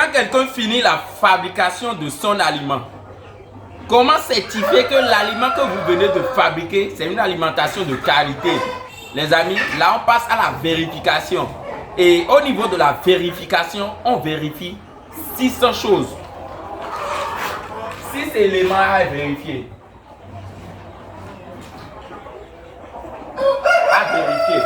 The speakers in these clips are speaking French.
Quand quelqu'un finit la fabrication de son aliment, comment certifier que l'aliment que vous venez de fabriquer, c'est une alimentation de qualité? Les amis, là on passe à la vérification. Et au niveau de la vérification, on vérifie 600 choses. 6 éléments à vérifier. À vérifier.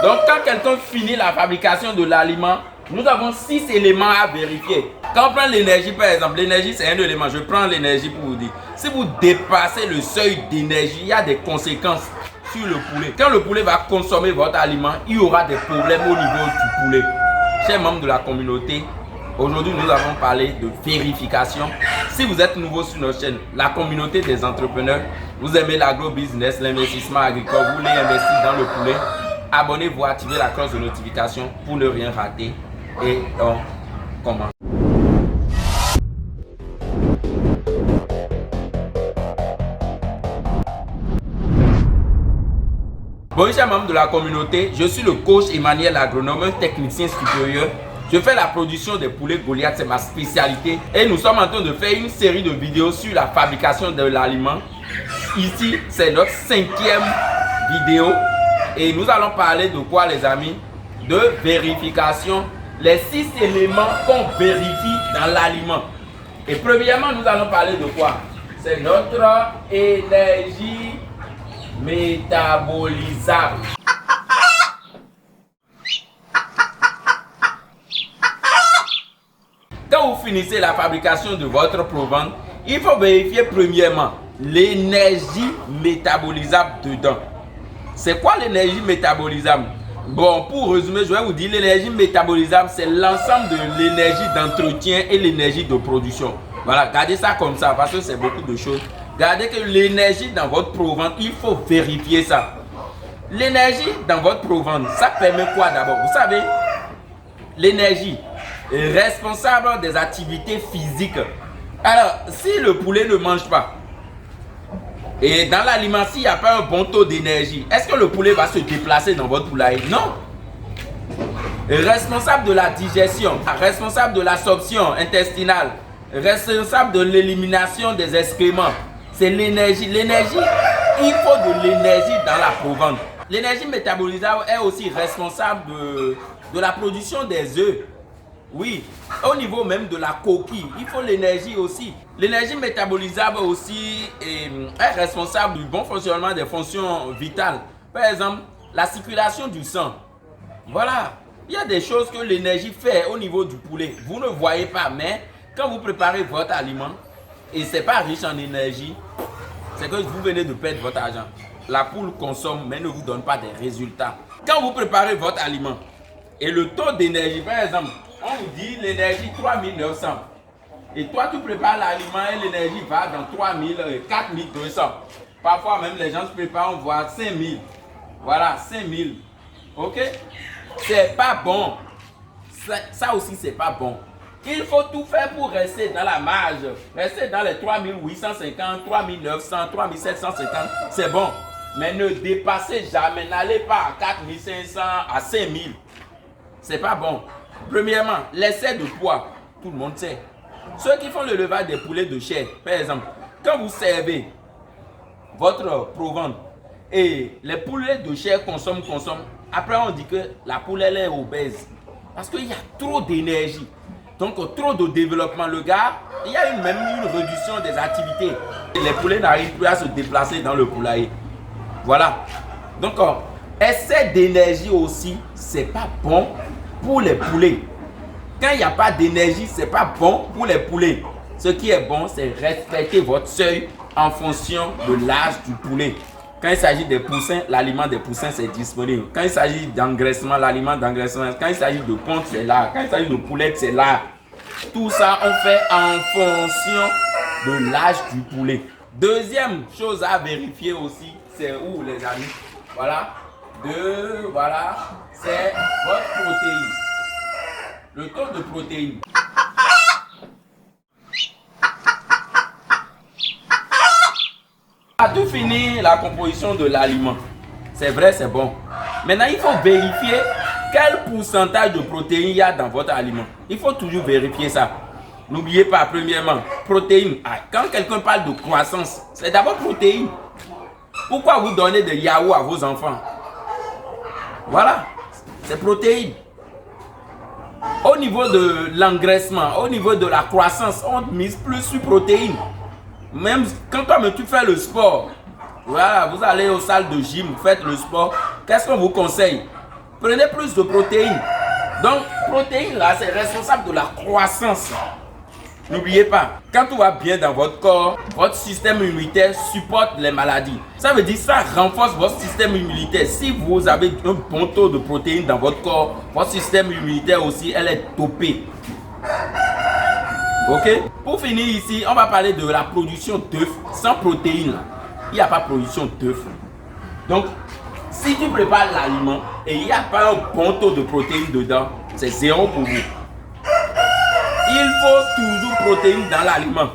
Donc quand quelqu'un finit la fabrication de l'aliment, nous avons 6 éléments à vérifier. Quand on prend l'énergie par exemple, l'énergie c'est un élément. Je prends l'énergie pour vous dire. Si vous dépassez le seuil d'énergie, il y a des conséquences sur le poulet. Quand le poulet va consommer votre aliment, il y aura des problèmes au niveau du poulet. Chers membres de la communauté, aujourd'hui nous avons parlé de vérification. Si vous êtes nouveau sur notre chaîne, la communauté des entrepreneurs, vous aimez l'agro-business, l'investissement agricole, vous voulez investir dans le poulet, abonnez-vous, activez la cloche de notification pour ne rien rater. Et on commence. Bonjour chers membres de la communauté, je suis le coach Emmanuel, agronome, un technicien supérieur. Je fais la production des poulets Goliath, c'est ma spécialité. Et nous sommes en train de faire une série de vidéos sur la fabrication de l'aliment. Ici, c'est notre 5e vidéo. Et nous allons parler de quoi les amis? De vérification. Les 6 éléments qu'on vérifie dans l'aliment. Et premièrement, nous allons parler de quoi? C'est notre énergie métabolisable. Quand vous finissez la fabrication de votre provende, il faut vérifier premièrement l'énergie métabolisable dedans. C'est quoi l'énergie métabolisable? Bon, pour résumer, je vais vous dire l'énergie métabolisable, c'est l'ensemble de l'énergie d'entretien et l'énergie de production. Voilà, gardez ça comme ça parce que c'est beaucoup de choses. Gardez que l'énergie dans votre provende, il faut vérifier ça. L'énergie dans votre provende, ça permet quoi d'abord? Vous savez, l'énergie est responsable des activités physiques. Alors, si le poulet ne mange pas, et dans l'aliment, s'il n'y a pas un bon taux d'énergie, est-ce que le poulet va se déplacer dans votre poulailler? Non. Responsable de la digestion, responsable de l'absorption intestinale, responsable de l'élimination des excréments. C'est l'énergie. L'énergie, il faut de l'énergie dans la provende. L'énergie métabolisable est aussi responsable de la production des œufs. Oui, au niveau même de la coquille, il faut l'énergie aussi. L'énergie métabolisable aussi est responsable du bon fonctionnement des fonctions vitales. Par exemple, la circulation du sang. Voilà, il y a des choses que l'énergie fait au niveau du poulet. Vous ne voyez pas, mais quand vous préparez votre aliment et ce n'est pas riche en énergie, c'est que vous venez de perdre votre argent. La poule consomme mais ne vous donne pas des résultats. Quand vous préparez votre aliment et le taux d'énergie, par exemple, on vous dit l'énergie 3900. Et toi, tu prépares l'aliment et l'énergie va dans 3000, 4200. Parfois, même les gens se préparent, on voit 5000. Voilà, 5000. Ok? C'est pas bon. Ça aussi, c'est pas bon. Il faut tout faire pour rester dans la marge. Rester dans les 3850, 3900, 3750. C'est bon. Mais ne dépassez jamais. N'allez pas à 4500, à 5000. C'est pas bon. Premièrement, l'excès de poids, tout le monde sait. Ceux qui font le levage des poulets de chair, par exemple, quand vous servez votre provende et les poulets de chair consomment, après on dit que la poule elle est obèse. Parce qu'il y a trop d'énergie. Donc trop de développement. Le gars, il y a même une réduction des activités. Les poulets n'arrivent plus à se déplacer dans le poulailler. Voilà. Donc, excès d'énergie aussi, c'est pas bon pour les poulets. Quand il n'y a pas d'énergie, c'est pas bon pour les poulets. Ce qui est bon, c'est respecter votre seuil en fonction de l'âge du poulet. Quand il s'agit des poussins, l'aliment des poussins, c'est disponible. Quand il s'agit d'engraissement, l'aliment d'engraissement. Quand il s'agit de ponte, c'est là. Quand il s'agit de poulet, c'est là. Tout ça, on fait en fonction de l'âge du poulet. Deuxième chose à vérifier aussi, c'est où les amis? Voilà. Voilà. C'est votre protéine. Le taux de protéine. A tout fini la composition de l'aliment. C'est vrai, c'est bon. Maintenant, il faut vérifier quel pourcentage de protéines il y a dans votre aliment. Il faut toujours vérifier ça. N'oubliez pas, premièrement, protéines. Quand quelqu'un parle de croissance, c'est d'abord protéines. Pourquoi vous donnez des yaourts à vos enfants? Voilà, c'est protéines. Au niveau de l'engraissement, au niveau de la croissance, on mise plus sur protéines. Même quand tu fais le sport, voilà, vous allez aux salles de gym, vous faites le sport, qu'est-ce qu'on vous conseille? Prenez plus de protéines. Donc, protéines là, c'est responsable de la croissance. N'oubliez pas, quand tout va bien dans votre corps, votre système immunitaire supporte les maladies. Ça veut dire que ça renforce votre système immunitaire. Si vous avez un bon taux de protéines dans votre corps, votre système immunitaire aussi, elle est topée. Ok? Pour finir ici, on va parler de la production d'œufs. Sans protéines, il n'y a pas de production d'œufs. Donc, si tu prépares l'aliment et il n'y a pas un bon taux de protéines dedans, c'est zéro pour vous. Il faut toujours protéines dans l'aliment.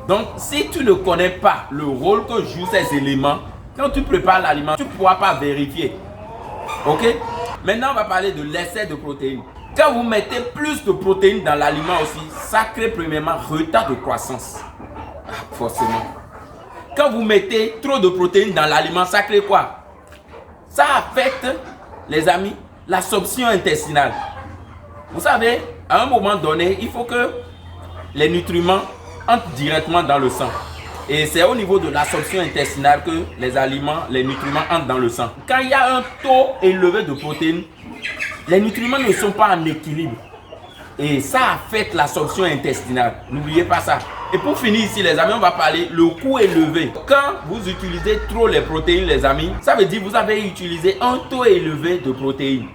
Donc, si tu ne connais pas le rôle que jouent ces éléments, quand tu prépares l'aliment, tu ne pourras pas vérifier. Ok? Maintenant, on va parler de l'excès de protéines. Quand vous mettez plus de protéines dans l'aliment aussi, ça crée premièrement retard de croissance. Forcément. Quand vous mettez trop de protéines dans l'aliment, ça crée quoi? Ça affecte, les amis, l'absorption intestinale. Vous savez, à un moment donné, il faut que les nutriments entrent directement dans le sang. Et c'est au niveau de l'absorption intestinale que les aliments, les nutriments entrent dans le sang. Quand il y a un taux élevé de protéines, les nutriments ne sont pas en équilibre. Et ça affecte l'absorption intestinale. N'oubliez pas ça. Et pour finir ici, les amis, on va parler le coût élevé. Quand vous utilisez trop les protéines, les amis, ça veut dire que vous avez utilisé un taux élevé de protéines.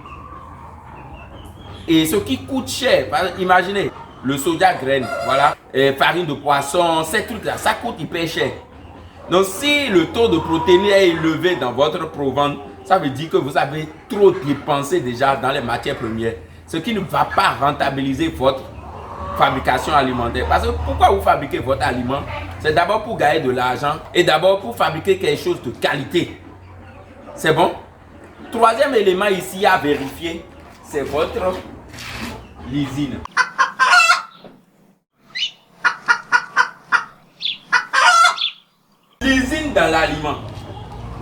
Et ce qui coûte cher, imaginez, le soja graine, voilà, et farine de poisson, ces trucs-là, ça coûte hyper cher. Donc si le taux de protéines est élevé dans votre provende, ça veut dire que vous avez trop dépensé déjà dans les matières premières. Ce qui ne va pas rentabiliser votre fabrication alimentaire. Parce que pourquoi vous fabriquez votre aliment? C'est d'abord pour gagner de l'argent et d'abord pour fabriquer quelque chose de qualité. C'est bon? Troisième élément ici à vérifier, c'est votre lysine. Lysine dans l'aliment.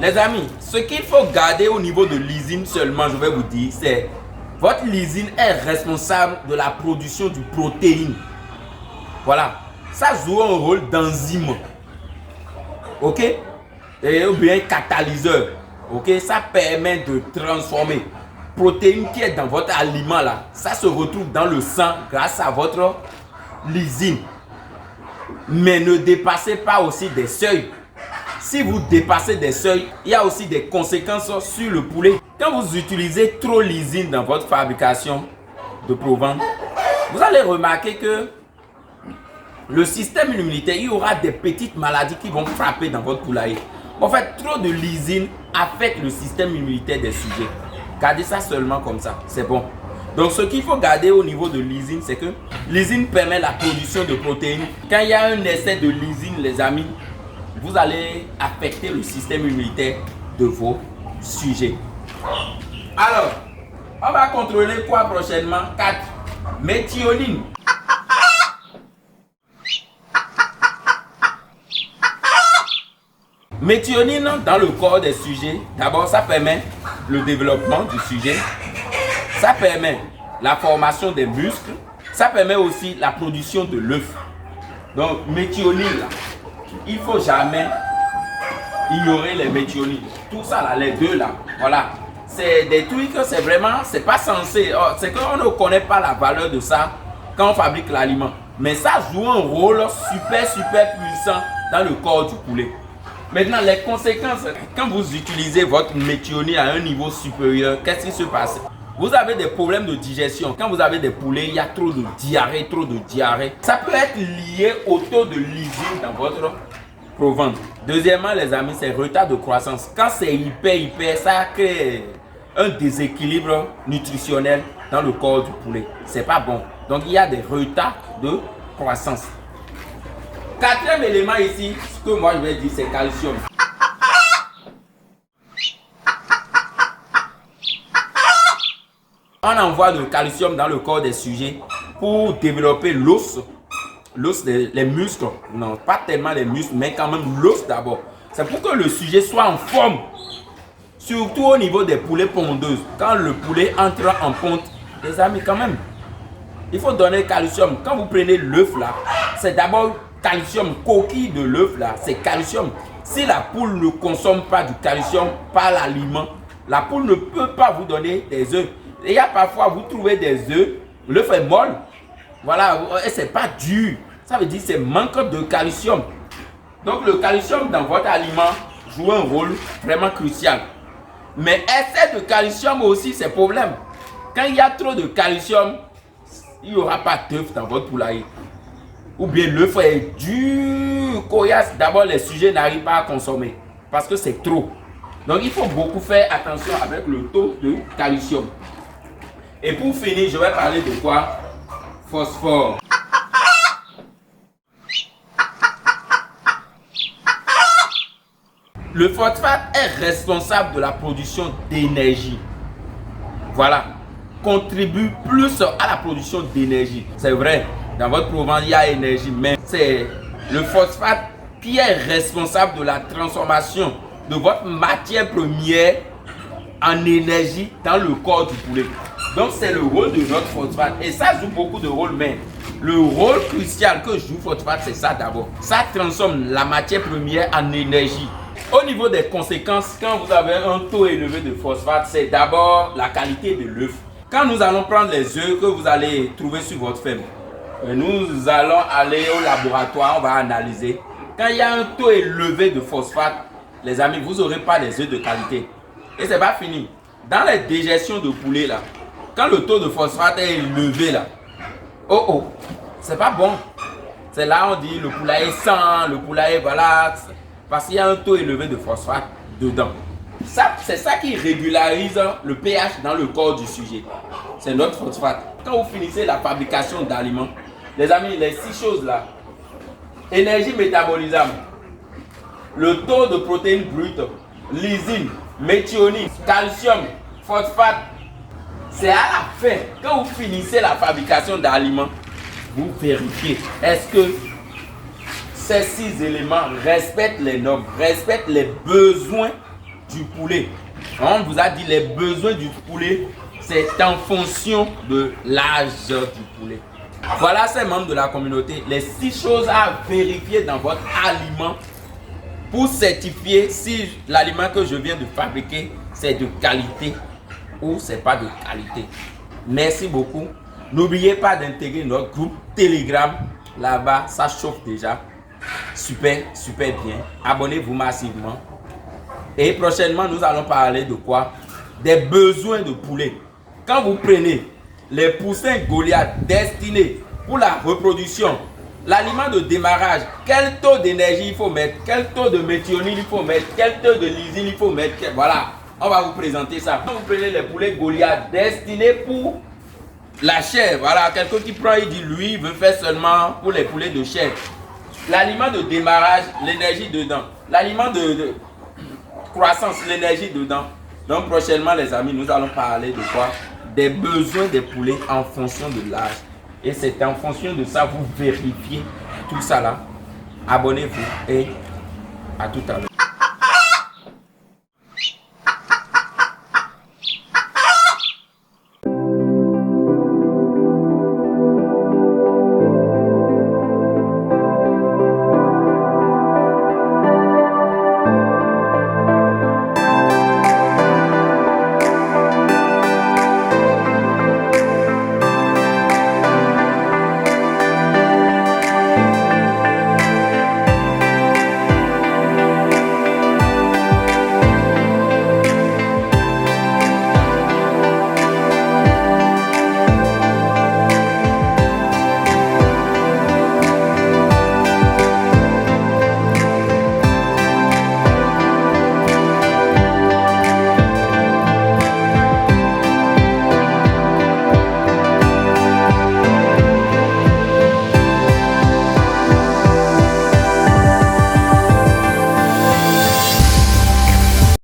Les amis, ce qu'il faut garder au niveau de lysine seulement, je vais vous dire, c'est votre lysine est responsable de la production de protéines. Voilà. Ça joue un rôle d'enzyme. Ok? Et ou bien catalyseur. Ok? Ça permet de transformer protéines qui est dans votre aliment là. Ça se retrouve dans le sang grâce à votre lysine. Mais ne dépassez pas aussi des seuils. Si vous dépassez des seuils, il y a aussi des conséquences sur le poulet. Quand vous utilisez trop lysine dans votre fabrication de provende, vous allez remarquer que le système immunitaire, il y aura des petites maladies qui vont frapper dans votre poulailler. En fait, trop de lysine affecte le système immunitaire des sujets. Gardez ça seulement comme ça, c'est bon. Donc, ce qu'il faut garder au niveau de lysine, c'est que lysine permet la production de protéines. Quand il y a un excès de lysine, les amis, vous allez affecter le système immunitaire de vos sujets. Alors, on va contrôler quoi prochainement? 4. Méthionine. Méthionine dans le corps des sujets, d'abord ça permet le développement du sujet, ça permet la formation des muscles, ça permet aussi la production de l'œuf. Donc méthionine là, il ne faut jamais ignorer les méthionines. Tout ça là, les deux là, voilà. C'est des trucs que c'est vraiment, c'est pas censé, c'est qu'on ne connaît pas la valeur de ça quand on fabrique l'aliment. Mais ça joue un rôle super puissant dans le corps du poulet. Maintenant, les conséquences, quand vous utilisez votre méthionine à un niveau supérieur, qu'est-ce qui se passe? Vous avez des problèmes de digestion. Quand vous avez des poulets, il y a trop de diarrhée, Ça peut être lié au taux de lysine dans votre provende. Deuxièmement, les amis, c'est retard de croissance. Quand c'est hyper, ça crée un déséquilibre nutritionnel dans le corps du poulet. C'est pas bon. Donc, il y a des retards de croissance. Quatrième élément ici, ce que moi je vais dire, c'est calcium. on envoie le calcium dans le corps des sujets pour développer l'os. L'os, les muscles. Non, pas tellement les muscles, mais quand même l'os d'abord. C'est pour que le sujet soit en forme. Surtout au niveau des poulets pondeuses. Quand le poulet entre en ponte, les amis, quand même, il faut donner calcium. Quand vous prenez l'œuf là, c'est d'abord calcium. Coquille de l'œuf là, c'est calcium. Si la poule ne consomme pas du calcium par l'aliment, la poule ne peut pas vous donner des œufs. Et il y a parfois, vous trouvez des œufs, l'œuf est molle. Voilà, et c'est pas dur. Ça veut dire que c'est manque de calcium. Donc le calcium dans votre aliment joue un rôle vraiment crucial. Mais excès de calcium aussi, c'est problème. Quand il y a trop de calcium, il n'y aura pas d'œuf dans votre poulailler. Ou bien l'œuf est dur, coriace. D'abord, les sujets n'arrivent pas à consommer parce que c'est trop. Donc, il faut beaucoup faire attention avec le taux de calcium. Et pour finir, je vais parler de quoi? Phosphore. Le phosphate est responsable de la production d'énergie. Voilà. Contribue plus à la production d'énergie. C'est vrai, dans votre provence, il y a énergie, mais c'est le phosphate qui est responsable de la transformation de votre matière première en énergie dans le corps du poulet. Donc, c'est le rôle de notre phosphate. Et ça joue beaucoup de rôles, mais le rôle crucial que joue phosphate, c'est ça d'abord. Ça transforme la matière première en énergie. Au niveau des conséquences, quand vous avez un taux élevé de phosphate, c'est d'abord la qualité de l'œuf. Quand nous allons prendre les œufs que vous allez trouver sur votre ferme, nous allons aller au laboratoire, on va analyser. Quand il y a un taux élevé de phosphate, les amis, vous n'aurez pas des œufs de qualité. Et c'est pas fini. Dans les digestions de poulet, là, quand le taux de phosphate est élevé, là, c'est pas bon. C'est là on dit le poulailler sent, le poulailler, voilà, parce qu'il y a un taux élevé de phosphate dedans. C'est ça qui régularise le pH dans le corps du sujet. C'est notre phosphate. Quand vous finissez la fabrication d'aliments, les amis, les 6 choses là, énergie métabolisable, le taux de protéines brutes, lysine, méthionine, calcium, phosphate, c'est à la fin, quand vous finissez la fabrication d'aliments, vous vérifiez, est-ce que ces 6 éléments respectent les normes, respectent les besoins du poulet. On vous a dit les besoins du poulet, c'est en fonction de l'âge du poulet. Voilà ces membres de la communauté, les 6 choses à vérifier dans votre aliment pour certifier si l'aliment que je viens de fabriquer, c'est de qualité ou c'est pas de qualité. Merci beaucoup. N'oubliez pas d'intégrer notre groupe Telegram. Là-bas, ça chauffe déjà. Super, super bien. Abonnez-vous massivement. Et prochainement, nous allons parler de quoi? Des besoins de poulet. Quand vous prenez les poussins Goliath destinés pour la reproduction, l'aliment de démarrage, quel taux d'énergie il faut mettre, quel taux de méthionine il faut mettre, quel taux de lysine il faut mettre, voilà, on va vous présenter ça. Quand vous prenez les poulets Goliath destinés pour la chair, voilà, quelqu'un qui prend, il dit lui, il veut faire seulement pour les poulets de chair. L'aliment de démarrage, l'énergie dedans. L'aliment de croissance, l'énergie dedans. Donc prochainement les amis, nous allons parler de quoi? Des besoins des poulets en fonction de l'âge. Et c'est en fonction de ça, vous vérifiez tout ça là. Abonnez-vous et à tout à l'heure.